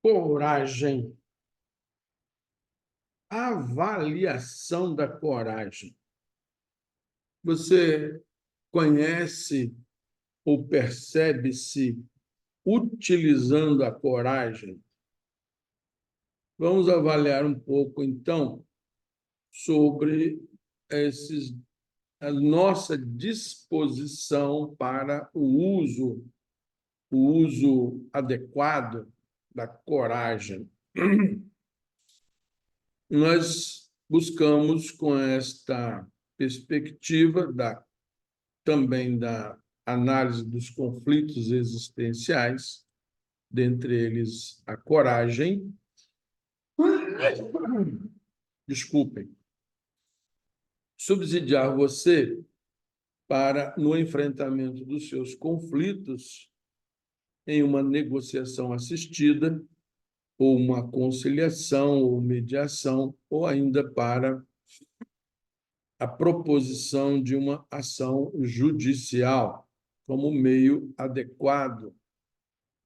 Coragem. Avaliação da coragem. Você conhece ou percebe-se utilizando a coragem? Vamos avaliar um pouco, então, sobre a nossa disposição para o uso adequado da coragem. Nós buscamos, com esta perspectiva também da análise dos conflitos existenciais, dentre eles a coragem, desculpem, subsidiar você para, no enfrentamento dos seus conflitos, em uma negociação assistida, ou uma conciliação, ou mediação, ou ainda para a proposição de uma ação judicial como meio adequado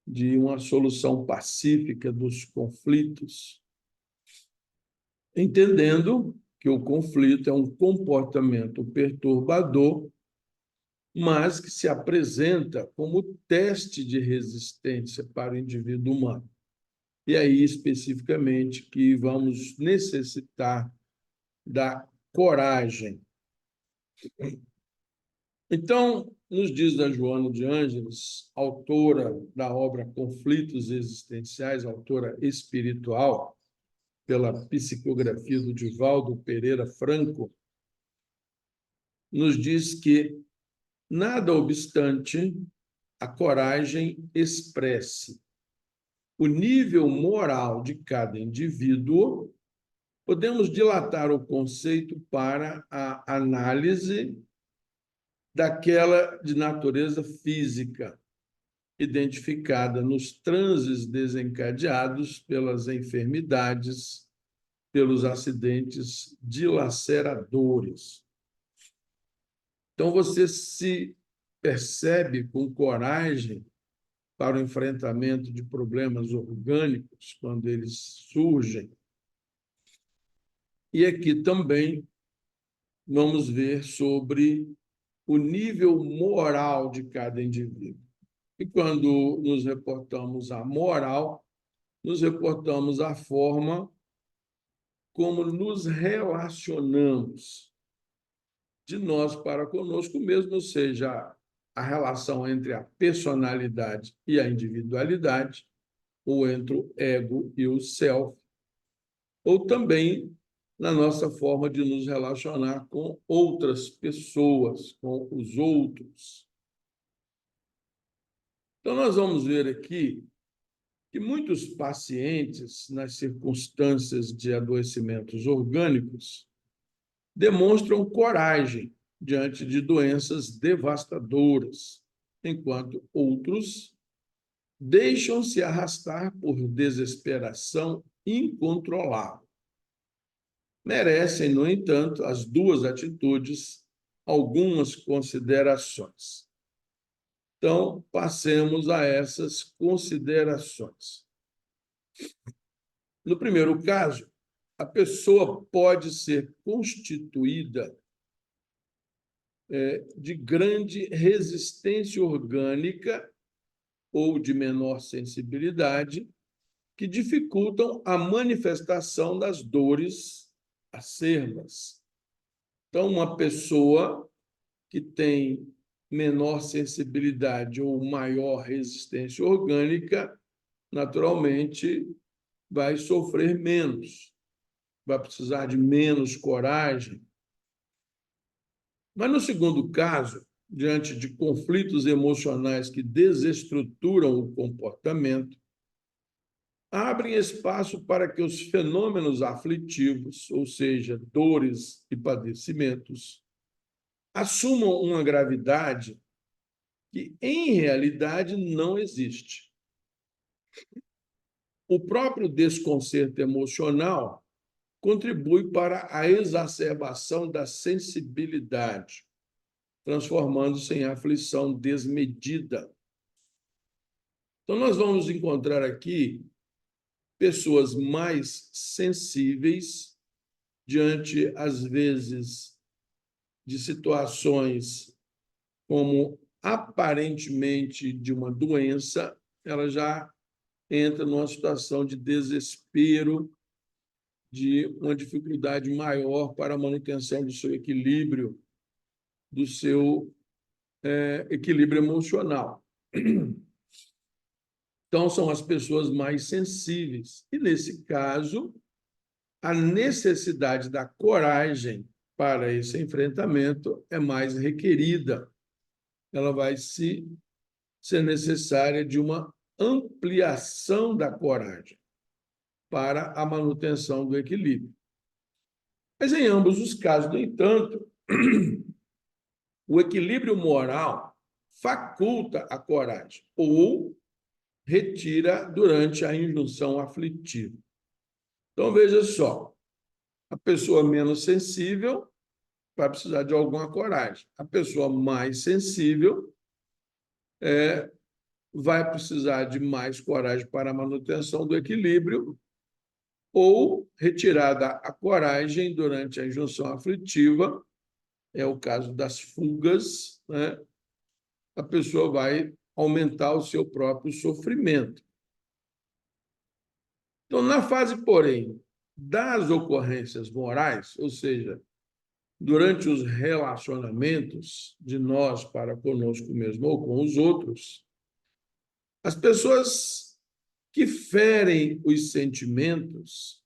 de uma solução pacífica dos conflitos, entendendo que o conflito é um comportamento perturbador, mas que se apresenta como teste de resistência para o indivíduo humano. E aí, especificamente, que vamos necessitar da coragem. Então, nos diz a Joana de Ângeles, autora da obra Conflitos Existenciais, autora espiritual, pela psicografia do Divaldo Pereira Franco, nos diz que, nada obstante, a coragem expresse o nível moral de cada indivíduo, podemos dilatar o conceito para a análise daquela de natureza física, identificada nos transes desencadeados pelas enfermidades, pelos acidentes dilaceradores. Então, você se percebe com coragem para o enfrentamento de problemas orgânicos, quando eles surgem. E aqui também vamos ver sobre o nível moral de cada indivíduo. E quando nos reportamos à moral, nos reportamos à forma como nos relacionamos de nós para conosco mesmo, ou seja, a relação entre a personalidade e a individualidade, ou entre o ego e o self, ou também na nossa forma de nos relacionar com outras pessoas, com os outros. Então, nós vamos ver aqui que muitos pacientes, nas circunstâncias de adoecimentos orgânicos, demonstram coragem diante de doenças devastadoras, enquanto outros deixam-se arrastar por desesperação incontrolável. Merecem, no entanto, as duas atitudes algumas considerações. Então, passemos a essas considerações. No primeiro caso, a pessoa pode ser constituída de grande resistência orgânica ou de menor sensibilidade, que dificultam a manifestação das dores acerbas. Então, uma pessoa que tem menor sensibilidade ou maior resistência orgânica, naturalmente, vai sofrer menos, vai precisar de menos coragem. Mas, no segundo caso, diante de conflitos emocionais que desestruturam o comportamento, abrem espaço para que os fenômenos aflitivos, ou seja, dores e padecimentos, assumam uma gravidade que, em realidade, não existe. O próprio desconcerto emocional contribui para a exacerbação da sensibilidade, transformando-se em aflição desmedida. Então, nós vamos encontrar aqui pessoas mais sensíveis diante, às vezes, de situações como aparentemente de uma doença, ela já entra numa situação de desespero, de uma dificuldade maior para a manutenção do seu equilíbrio, do seu equilíbrio emocional. Então, são as pessoas mais sensíveis. E, nesse caso, a necessidade da coragem para esse enfrentamento é mais requerida. Ela vai ser necessária de uma ampliação da coragem para a manutenção do equilíbrio. Mas, em ambos os casos, no entanto, o equilíbrio moral faculta a coragem ou retira durante a injunção aflitiva. Então, veja só, a pessoa menos sensível vai precisar de alguma coragem. A pessoa mais sensível vai precisar de mais coragem para a manutenção do equilíbrio ou retirada a coragem durante a injunção aflitiva, é o caso das fugas, né? A pessoa vai aumentar o seu próprio sofrimento. Então, na fase, porém, das ocorrências morais, ou seja, durante os relacionamentos de nós para conosco mesmo ou com os outros, as pessoas que ferem os sentimentos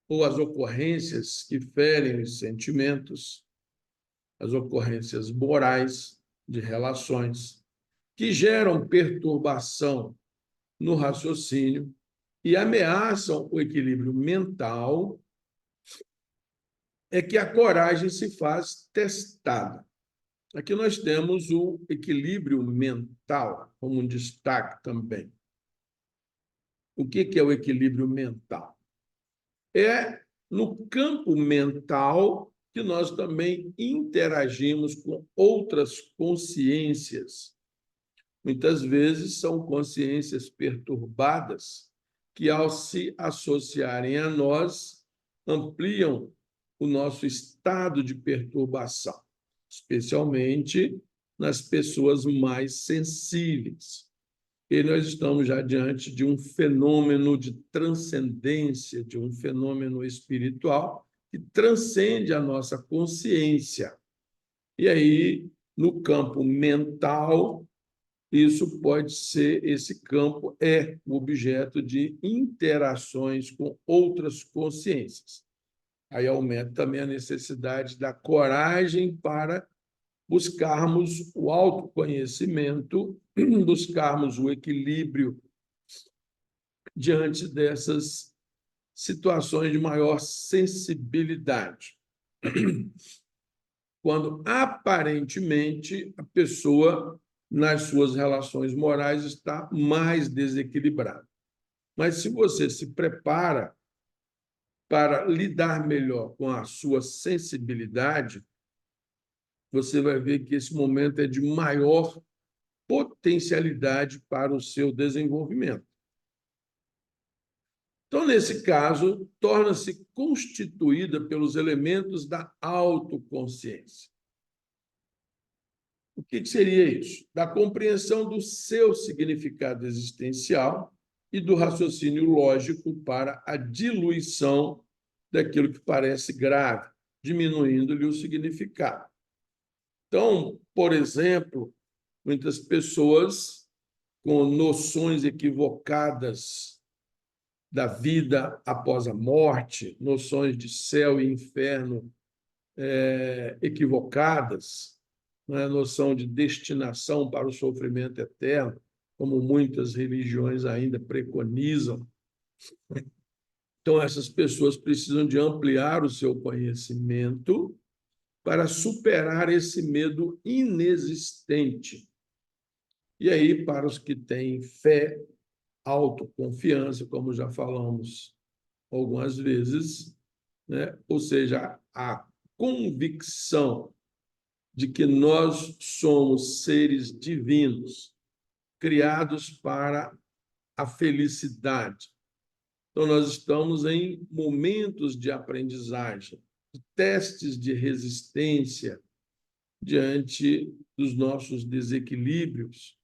ou as ocorrências que ferem os sentimentos, as ocorrências morais de relações, que geram perturbação no raciocínio e ameaçam o equilíbrio mental, é que a coragem se faz testada. Aqui nós temos o equilíbrio mental como um destaque também. O que é o equilíbrio mental? É no campo mental que nós também interagimos com outras consciências. Muitas vezes são consciências perturbadas que, ao se associarem a nós, ampliam o nosso estado de perturbação, especialmente nas pessoas mais sensíveis. E nós estamos já diante de um fenômeno de transcendência, de um fenômeno espiritual que transcende a nossa consciência. E aí, no campo mental, isso pode ser, esse campo é objeto de interações com outras consciências. Aí aumenta também a necessidade da coragem para buscarmos o autoconhecimento, buscarmos o equilíbrio diante dessas situações de maior sensibilidade. Quando aparentemente a pessoa, nas suas relações morais, está mais desequilibrada. Mas se você se prepara para lidar melhor com a sua sensibilidade, você vai ver que esse momento é de maior potencialidade para o seu desenvolvimento. Então, nesse caso, torna-se constituída pelos elementos da autoconsciência. O que seria isso? Da compreensão do seu significado existencial e do raciocínio lógico para a diluição daquilo que parece grave, diminuindo-lhe o significado. Então, por exemplo, muitas pessoas com noções equivocadas da vida após a morte, noções de céu e inferno equivocadas, né? Noção de destinação para o sofrimento eterno, como muitas religiões ainda preconizam. Então, essas pessoas precisam de ampliar o seu conhecimento para superar esse medo inexistente. E aí, para os que têm fé, autoconfiança, como já falamos algumas vezes, né? Ou seja, a convicção de que nós somos seres divinos, criados para a felicidade, Então, nós estamos em momentos de aprendizagem, testes de resistência diante dos nossos desequilíbrios,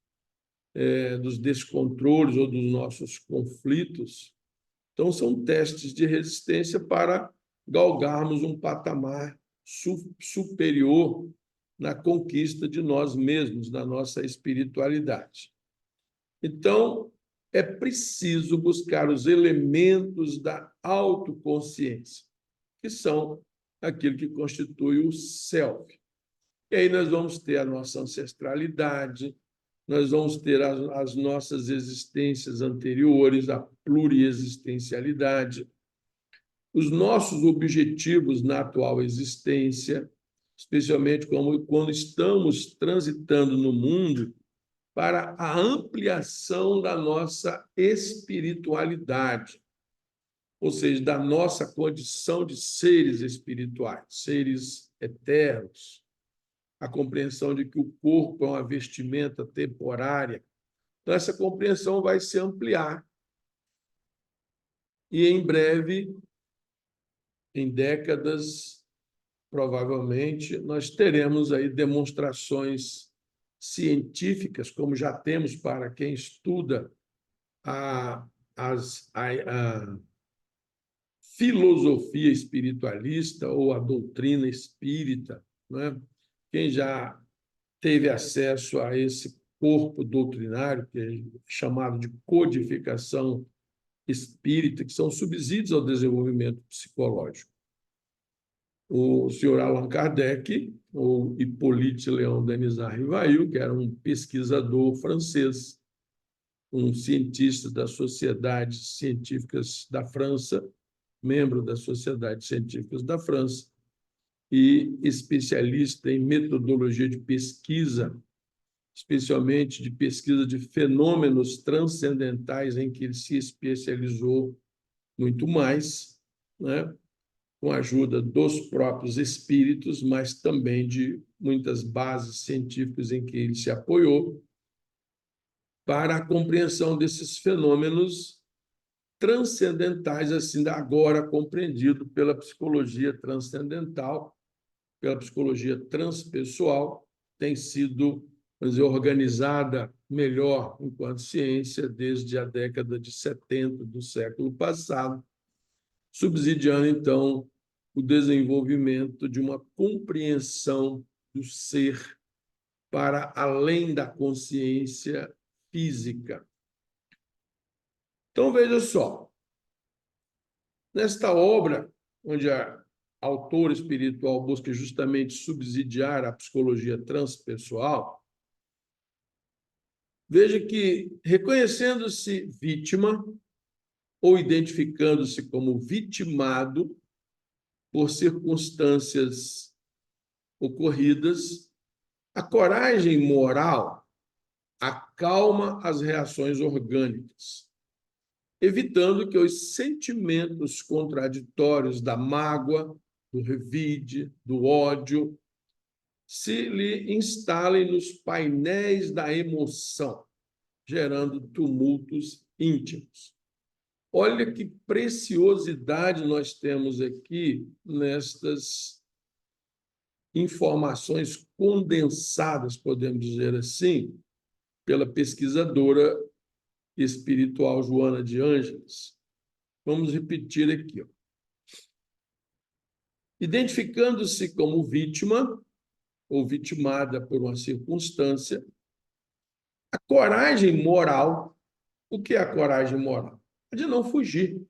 dos descontroles ou dos nossos conflitos. Então, são testes de resistência para galgarmos um patamar superior na conquista de nós mesmos, da nossa espiritualidade. Então, é preciso buscar os elementos da autoconsciência, que são aquilo que constitui o self. E aí nós vamos ter a nossa ancestralidade, nós vamos ter as nossas existências anteriores, a pluriexistencialidade, os nossos objetivos na atual existência, especialmente quando estamos transitando no mundo para a ampliação da nossa espiritualidade, ou seja, da nossa condição de seres espirituais, seres eternos, a compreensão de que o corpo é uma vestimenta temporária. Então, essa compreensão vai se ampliar. E, em breve, em décadas, provavelmente, nós teremos aí demonstrações científicas, como já temos para quem estuda a filosofia espiritualista ou a doutrina espírita, né? Quem já teve acesso a esse corpo doutrinário, que é chamado de codificação espírita, que são subsídios ao desenvolvimento psicológico. O senhor Allan Kardec, ou Hippolyte Léon Denisard Rivail, que era um pesquisador francês, um cientista das sociedades científicas da França, membro das sociedades científicas da França, e especialista em metodologia de pesquisa, especialmente de pesquisa de fenômenos transcendentais, em que ele se especializou muito mais, né? Com a ajuda dos próprios espíritos, mas também de muitas bases científicas em que ele se apoiou, para a compreensão desses fenômenos transcendentais, assim, agora compreendido pela psicologia transcendental, pela psicologia transpessoal, tem sido, vamos dizer, organizada melhor enquanto ciência desde a década de 70 do século passado, subsidiando, então, o desenvolvimento de uma compreensão do ser para além da consciência física. Então, veja só, nesta obra, onde a autor espiritual busca justamente subsidiar a psicologia transpessoal, veja que, reconhecendo-se vítima ou identificando-se como vitimado por circunstâncias ocorridas, a coragem moral acalma as reações orgânicas, evitando que os sentimentos contraditórios da mágoa, do revide, do ódio, se lhe instalem nos painéis da emoção, gerando tumultos íntimos. Olha que preciosidade nós temos aqui nestas informações condensadas, podemos dizer assim, pela pesquisadora espiritual Joana de Ângeles. Vamos repetir aqui. Identificando-se como vítima ou vitimada por uma circunstância, a coragem moral, o que é a coragem moral? É de não fugir,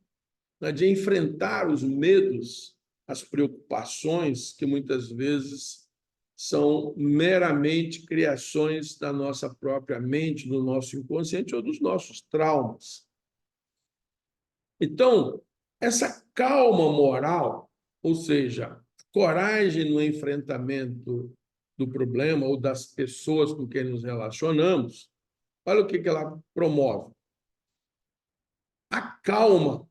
é de enfrentar os medos, as preocupações que muitas vezes são meramente criações da nossa própria mente, do nosso inconsciente ou dos nossos traumas. Então, essa calma moral, ou seja, coragem no enfrentamento do problema ou das pessoas com quem nos relacionamos, olha o que ela promove. Acalma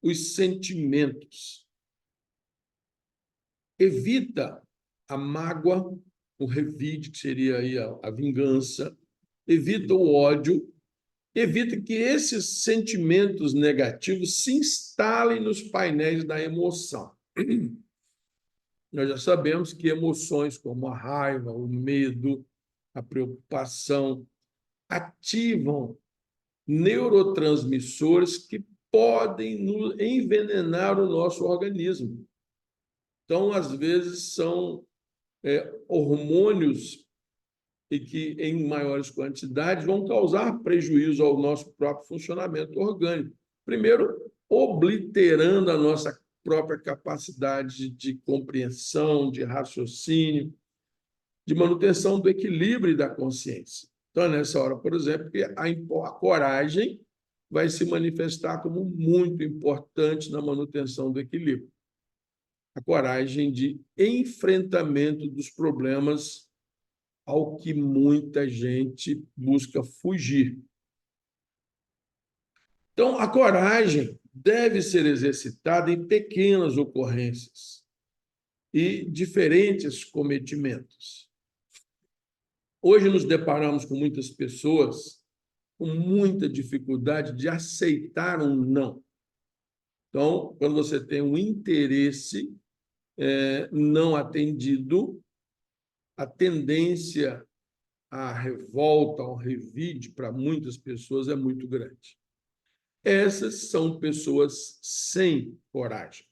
os sentimentos, evita a mágoa, o revide, que seria aí a vingança, evita o ódio, evita que esses sentimentos negativos se instalem nos painéis da emoção. Nós já sabemos que emoções como a raiva, o medo, a preocupação ativam neurotransmissores que podem envenenar o nosso organismo. Então, às vezes, são hormônios e que, em maiores quantidades, vão causar prejuízo ao nosso próprio funcionamento orgânico. Primeiro, obliterando a nossa própria capacidade de compreensão, de raciocínio, de manutenção do equilíbrio e da consciência. Então, é nessa hora, por exemplo, que a coragem vai se manifestar como muito importante na manutenção do equilíbrio. A coragem de enfrentamento dos problemas ao que muita gente busca fugir. Então, a coragem deve ser exercitada em pequenas ocorrências e diferentes cometimentos. Hoje nos deparamos com muitas pessoas com muita dificuldade de aceitar um não. Então, quando você tem um interesse não atendido, a tendência à revolta, ao revide, para muitas pessoas é muito grande. Essas são pessoas sem coragem.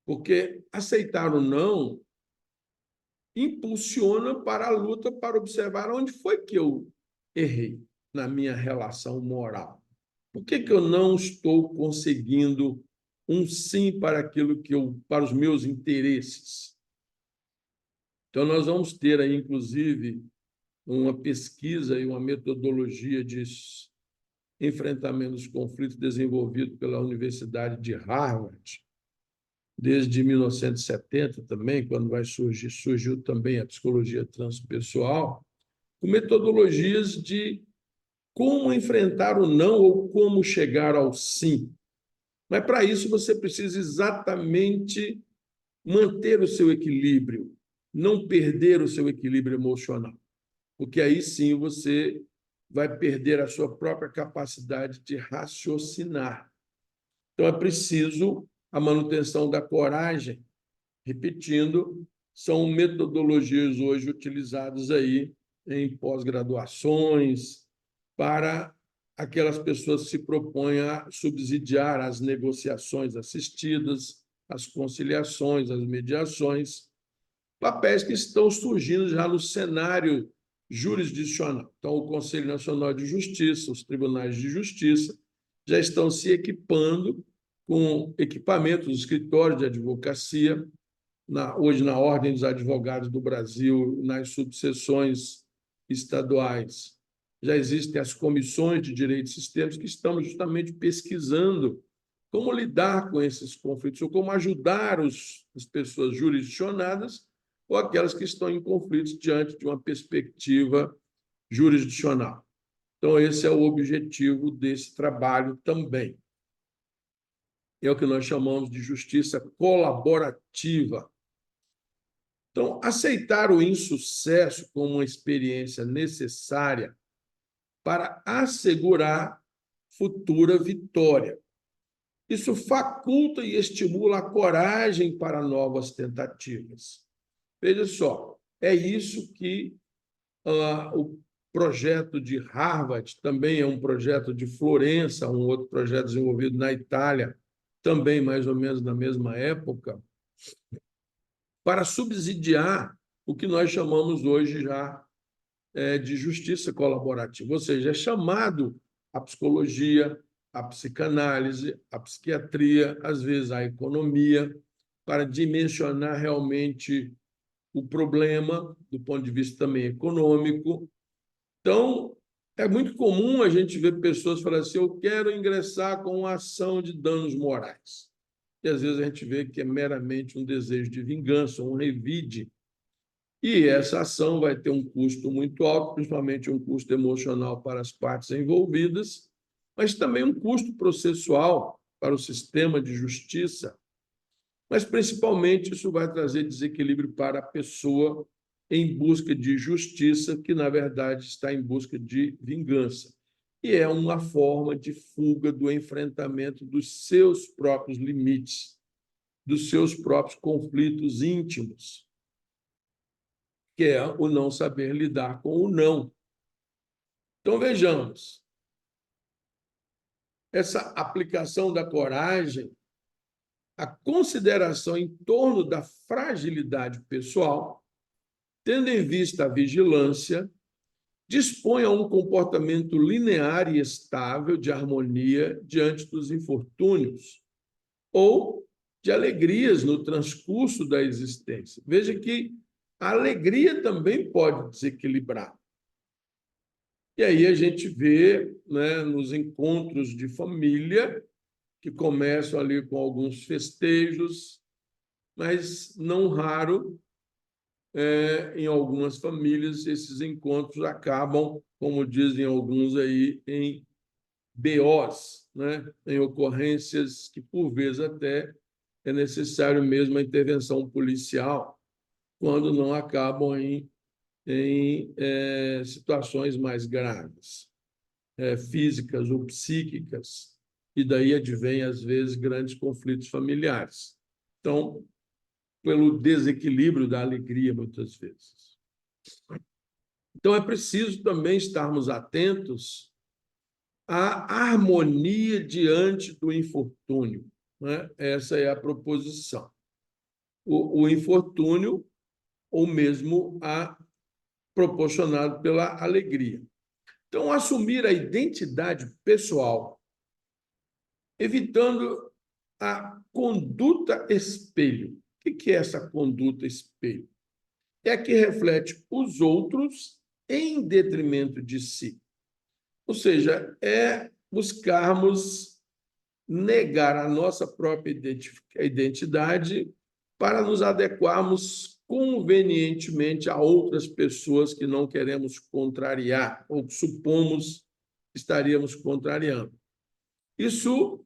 Porque aceitar o não impulsiona para a luta, para observar onde foi que eu errei na minha relação moral. Por que eu não estou conseguindo um sim para aquilo para os meus interesses? Então, nós vamos ter aí, inclusive, uma pesquisa e uma metodologia de enfrentamento dos conflitos desenvolvido pela Universidade de Harvard, desde 1970 também, quando surgiu também a psicologia transpessoal, com metodologias de como enfrentar o não ou como chegar ao sim. Mas, para isso, você precisa exatamente manter o seu equilíbrio, não perder o seu equilíbrio emocional, porque aí sim você vai perder a sua própria capacidade de raciocinar. Então, é preciso a manutenção da coragem. Repetindo, são metodologias hoje utilizadas aí em pós-graduações para aquelas pessoas que se propõem a subsidiar as negociações assistidas, as conciliações, as mediações, papéis que estão surgindo já no cenário jurisdicional. Então, o Conselho Nacional de Justiça, os tribunais de justiça, já estão se equipando com equipamentos, escritórios de advocacia, hoje na Ordem dos Advogados do Brasil, nas subseções estaduais. Já existem as comissões de direitos sistêmicos que estão justamente pesquisando como lidar com esses conflitos, ou como ajudar as pessoas jurisdicionadas ou aquelas que estão em conflitos diante de uma perspectiva jurisdicional. Então, esse é o objetivo desse trabalho também. É o que nós chamamos de justiça colaborativa. Então, aceitar o insucesso como uma experiência necessária para assegurar futura vitória. Isso faculta e estimula a coragem para novas tentativas. Veja só, é isso que o projeto de Harvard, também é um projeto de Florença, um outro projeto desenvolvido na Itália, também mais ou menos na mesma época, para subsidiar o que nós chamamos hoje já de justiça colaborativa, ou seja, é chamado a psicologia, a psicanálise, a psiquiatria, às vezes a economia, para dimensionar realmente o problema do ponto de vista também econômico. Então, é muito comum a gente ver pessoas falando assim, eu quero ingressar com uma ação de danos morais. E, às vezes, a gente vê que é meramente um desejo de vingança, um revide. E essa ação vai ter um custo muito alto, principalmente um custo emocional para as partes envolvidas, mas também um custo processual para o sistema de justiça. Mas, principalmente, isso vai trazer desequilíbrio para a pessoa em busca de justiça, que, na verdade, está em busca de vingança. e é uma forma de fuga do enfrentamento dos seus próprios limites, dos seus próprios conflitos íntimos, que é o não saber lidar com o não. Então, vejamos, essa aplicação da coragem, a consideração em torno da fragilidade pessoal, tendo em vista a vigilância, dispõe a um comportamento linear e estável de harmonia diante dos infortúnios ou de alegrias no transcurso da existência. Veja que a alegria também pode desequilibrar. E aí a gente vê, né, nos encontros de família, que começam ali com alguns festejos, mas não raro, em algumas famílias, esses encontros acabam, como dizem alguns aí, em BOs, né? Em ocorrências que, por vezes, até é necessário mesmo a intervenção policial, quando não acabam em situações mais graves, físicas ou psíquicas, e daí advém, às vezes, grandes conflitos familiares. Então, pelo desequilíbrio da alegria, muitas vezes. Então, é preciso também estarmos atentos à harmonia diante do infortúnio, né? Essa é a proposição. O infortúnio, ou mesmo proporcionado pela alegria. Então, assumir a identidade pessoal, evitando a conduta espelho. O que é essa conduta espelho? É a que reflete os outros em detrimento de si. Ou seja, é buscarmos negar a nossa própria identidade para nos adequarmos convenientemente a outras pessoas que não queremos contrariar ou que supomos estaríamos contrariando. Isso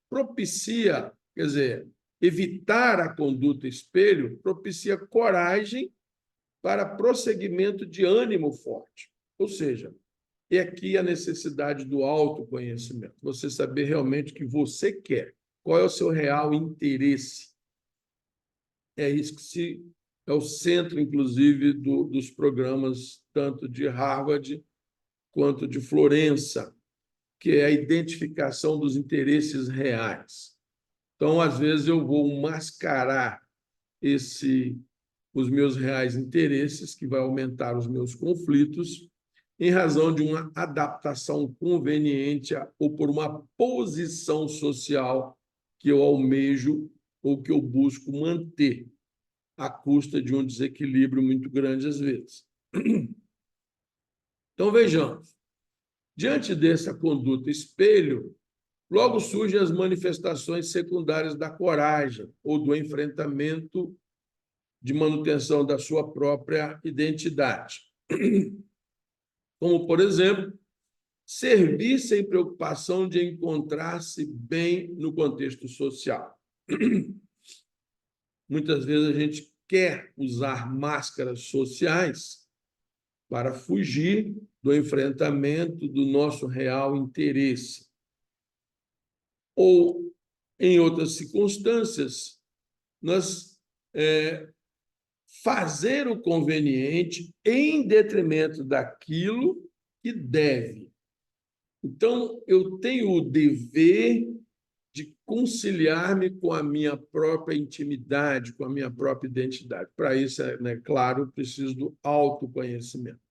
propicia, quer dizer, evitar a conduta espelho propicia coragem para prosseguimento de ânimo forte. Ou seja, é aqui a necessidade do autoconhecimento, você saber realmente o que você quer, qual é o seu real interesse. É isso que é o centro, inclusive, dos programas tanto de Harvard quanto de Florença, que é a identificação dos interesses reais. Então, às vezes, eu vou mascarar os meus reais interesses, que vai aumentar os meus conflitos, em razão de uma adaptação conveniente ou por uma posição social que eu almejo ou que eu busco manter, à custa de um desequilíbrio muito grande, às vezes. Então, vejamos. Diante dessa conduta espelho, logo surgem as manifestações secundárias da coragem ou do enfrentamento de manutenção da sua própria identidade. Como, por exemplo, servir sem preocupação de encontrar-se bem no contexto social. Muitas vezes a gente quer usar máscaras sociais para fugir do enfrentamento do nosso real interesse. Ou, em outras circunstâncias, nós fazer o conveniente em detrimento daquilo que deve. Então, eu tenho o dever de conciliar-me com a minha própria intimidade, com a minha própria identidade. Para isso, claro, preciso do autoconhecimento.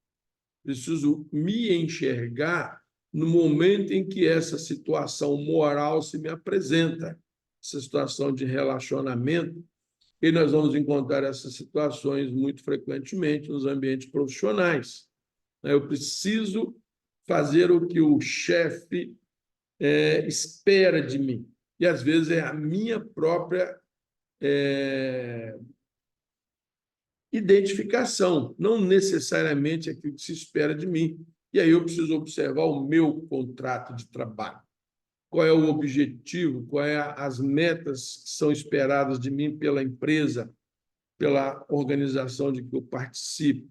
Preciso me enxergar no momento em que essa situação moral se me apresenta, essa situação de relacionamento, e nós vamos encontrar essas situações muito frequentemente nos ambientes profissionais. Eu preciso fazer o que o chefe espera de mim. E, às vezes, é a minha própria identificação, não necessariamente aquilo que se espera de mim. E aí eu preciso observar o meu contrato de trabalho. Qual é o objetivo, quais são as metas que são esperadas de mim pela empresa, pela organização de que eu participo.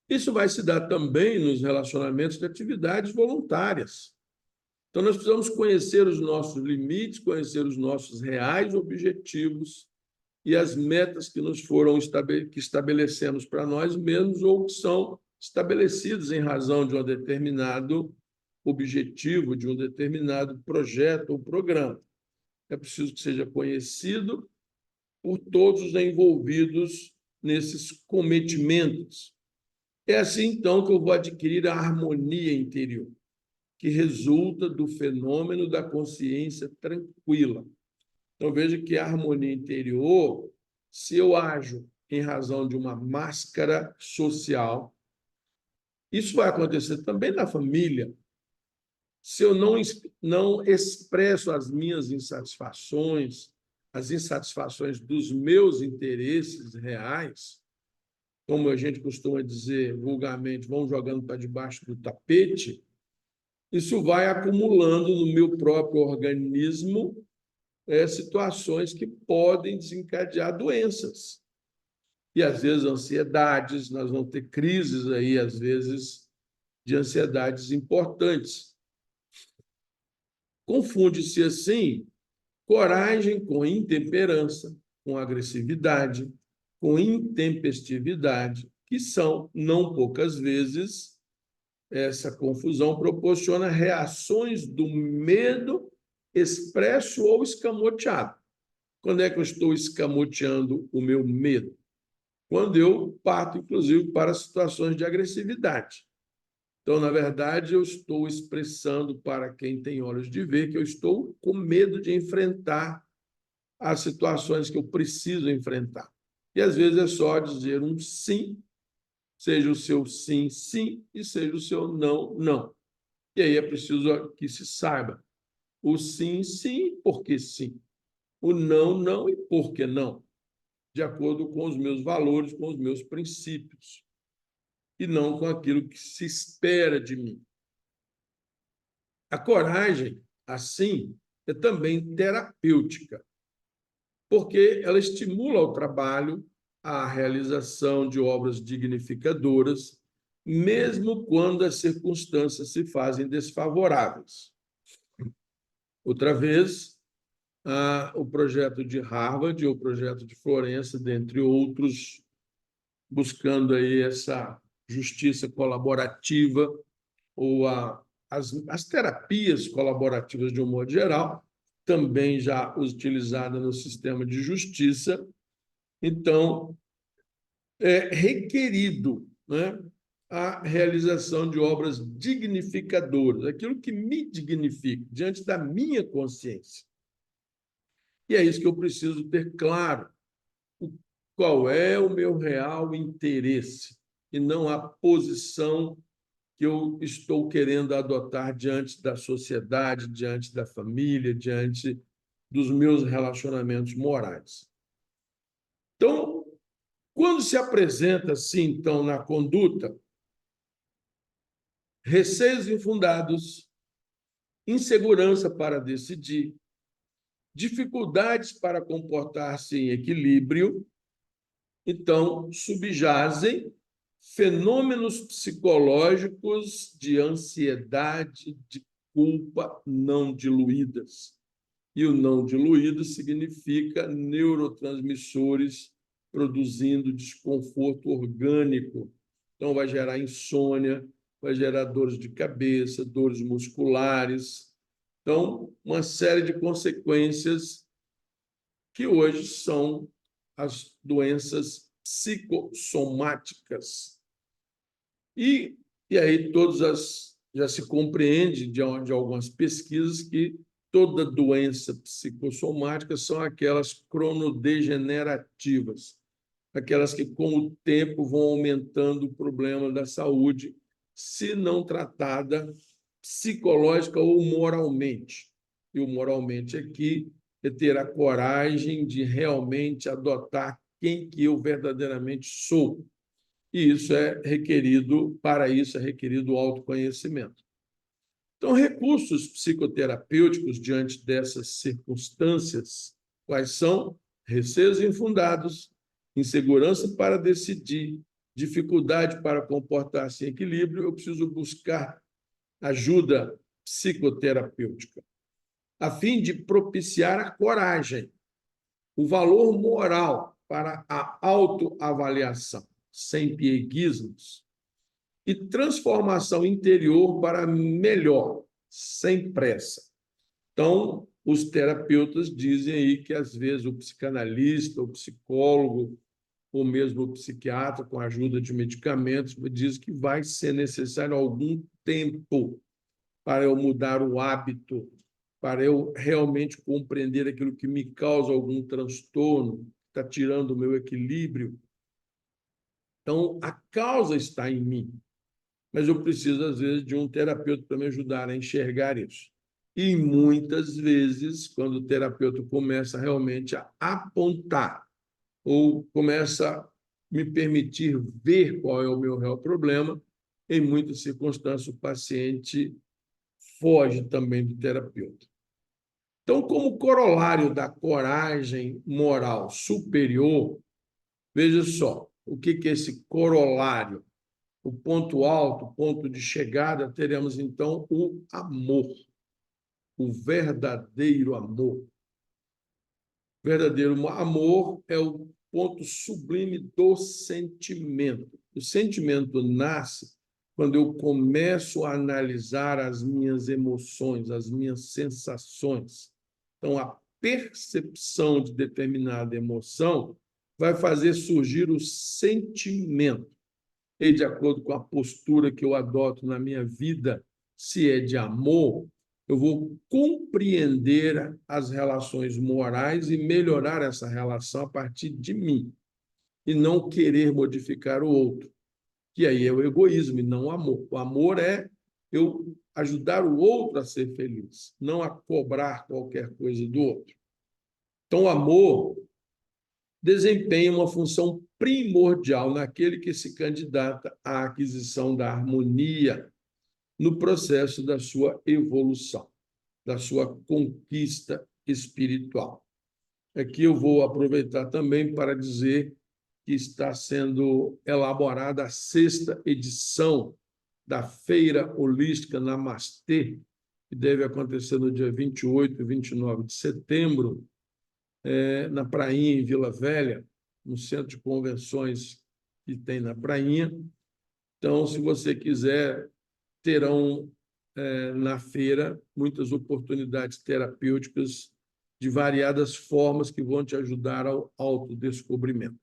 Isso vai se dar também nos relacionamentos de atividades voluntárias. Então, nós precisamos conhecer os nossos limites, conhecer os nossos reais objetivos e as metas que nos foram que estabelecemos para nós mesmos ou que são estabelecidos em razão de um determinado objetivo, de um determinado projeto ou programa. É preciso que seja conhecido por todos os envolvidos nesses cometimentos. É assim, então, que eu vou adquirir a harmonia interior, que resulta do fenômeno da consciência tranquila. Então, veja que a harmonia interior, se eu ajo em razão de uma máscara social, isso vai acontecer também na família. Se eu não expresso as minhas insatisfações, as insatisfações dos meus interesses reais, como a gente costuma dizer vulgarmente, vão jogando para debaixo do tapete, isso vai acumulando no meu próprio organismo situações que podem desencadear doenças. E, às vezes, ansiedades, nós vamos ter crises aí, às vezes, de ansiedades importantes. Confunde-se, assim, coragem com intemperança, com agressividade, com intempestividade, que são, não poucas vezes, essa confusão proporciona reações do medo expresso ou escamoteado. Quando é que eu estou escamoteando o meu medo? Quando eu parto, inclusive, para situações de agressividade. Então, na verdade, eu estou expressando para quem tem olhos de ver que eu estou com medo de enfrentar as situações que eu preciso enfrentar. E, às vezes, é só dizer um sim, seja o seu sim, sim, e seja o seu não, não. E aí é preciso que se saiba o sim, sim, porque sim. O não, não e por que não. De acordo com os meus valores, com os meus princípios. E não com aquilo que se espera de mim. A coragem, assim, é também terapêutica, porque ela estimula o trabalho, a realização de obras dignificadoras, mesmo quando as circunstâncias se fazem desfavoráveis. Outra vez, o projeto de Harvard, o projeto de Florença, dentre outros, buscando aí essa justiça colaborativa ou as terapias colaborativas de um modo geral, também já utilizadas no sistema de justiça. Então, é requerido, né, a realização de obras dignificadoras, aquilo que me dignifica diante da minha consciência. E é isso que eu preciso ter claro, qual é o meu real interesse e não a posição que eu estou querendo adotar diante da sociedade, diante da família, diante dos meus relacionamentos morais. Então, quando se apresenta assim, então, na conduta, receios infundados, insegurança para decidir, dificuldades para comportar-se em equilíbrio, então subjazem fenômenos psicológicos de ansiedade, de culpa não diluídas. E o não diluído significa neurotransmissores produzindo desconforto orgânico. Então, vai gerar insônia, vai gerar dores de cabeça, dores musculares. Então, uma série de consequências que hoje são as doenças psicossomáticas. E aí já se compreende de algumas pesquisas que toda doença psicossomática são aquelas cronodegenerativas, aquelas que com o tempo vão aumentando o problema da saúde, se não tratada psicológica ou moralmente. E o moralmente aqui é ter a coragem de realmente adotar quem que eu verdadeiramente sou. E isso é requerido, para isso é requerido o autoconhecimento. Então, recursos psicoterapêuticos diante dessas circunstâncias, quais são? Receios infundados, insegurança para decidir, dificuldade para comportar-se em equilíbrio, eu preciso buscar ajuda psicoterapêutica, a fim de propiciar a coragem, o valor moral para a autoavaliação, sem pieguismos, e transformação interior para melhor, sem pressa. Então, os terapeutas dizem aí que, às vezes, o psicanalista, o psicólogo, ou mesmo o psiquiatra, com a ajuda de medicamentos, diz que vai ser necessário algum tempo para eu mudar o hábito, para eu realmente compreender aquilo que me causa algum transtorno, está tirando o meu equilíbrio. Então, a causa está em mim, mas eu preciso, às vezes, de um terapeuta para me ajudar a enxergar isso. E muitas vezes, quando o terapeuta começa realmente a apontar ou começa a me permitir ver qual é o meu real problema, em muitas circunstâncias o paciente foge também do terapeuta. Então, como corolário da coragem moral superior, veja só, o que é esse corolário? O ponto alto, o ponto de chegada, teremos então o amor, o verdadeiro amor. O verdadeiro amor é o ponto sublime do sentimento. O sentimento nasce quando eu começo a analisar as minhas emoções, as minhas sensações. Então, a percepção de determinada emoção vai fazer surgir o sentimento. E, de acordo com a postura que eu adoto na minha vida, se é de amor, eu vou compreender as relações morais e melhorar essa relação a partir de mim, e não querer modificar o outro, que aí é o egoísmo e não o amor. O amor é eu ajudar o outro a ser feliz, não a cobrar qualquer coisa do outro. Então, o amor desempenha uma função primordial naquele que se candidata à aquisição da harmonia no processo da sua evolução, da sua conquista espiritual. Aqui eu vou aproveitar também para dizer que está sendo elaborada a 6ª edição da Feira Holística Namastê, que deve acontecer no dia 28 e 29 de setembro, na Prainha, em Vila Velha, no centro de convenções que tem na Prainha. Então, se você quiser, terão na feira muitas oportunidades terapêuticas de variadas formas que vão te ajudar ao autodescobrimento.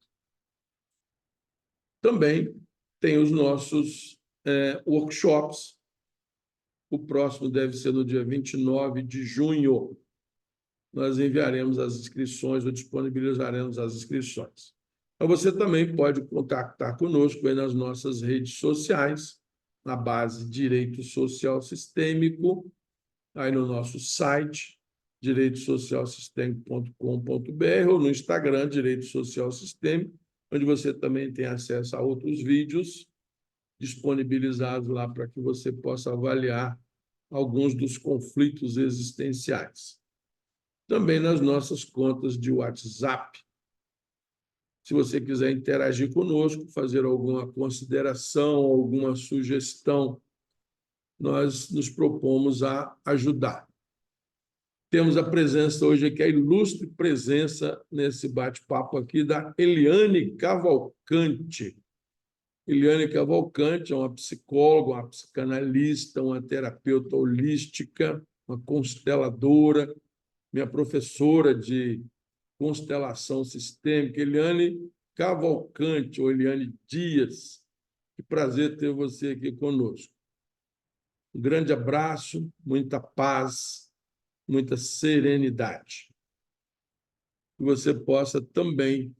Também tem os nossos workshops. O próximo deve ser no dia 29 de junho. Nós enviaremos as inscrições ou disponibilizaremos as inscrições. Mas você também pode contactar conosco aí nas nossas redes sociais, na base Direito Social Sistêmico, aí no nosso site, direitosocialsistêmico.com.br, ou no Instagram, Direito Social Sistêmico, onde você também tem acesso a outros vídeos disponibilizados lá para que você possa avaliar alguns dos conflitos existenciais. Também nas nossas contas de WhatsApp. Se você quiser interagir conosco, fazer alguma consideração, alguma sugestão, nós nos propomos a ajudar. Temos a presença hoje aqui, a ilustre presença nesse bate-papo aqui da Eliane Cavalcante. Eliane Cavalcante é uma psicóloga, uma psicanalista, uma terapeuta holística, uma consteladora, minha professora de constelação sistêmica, Eliane Cavalcante, ou Eliane Dias. Que prazer ter você aqui conosco. Um grande abraço, muita paz, muita serenidade. Que você possa também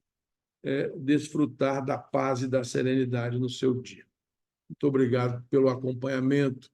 desfrutar da paz e da serenidade no seu dia. Muito obrigado pelo acompanhamento.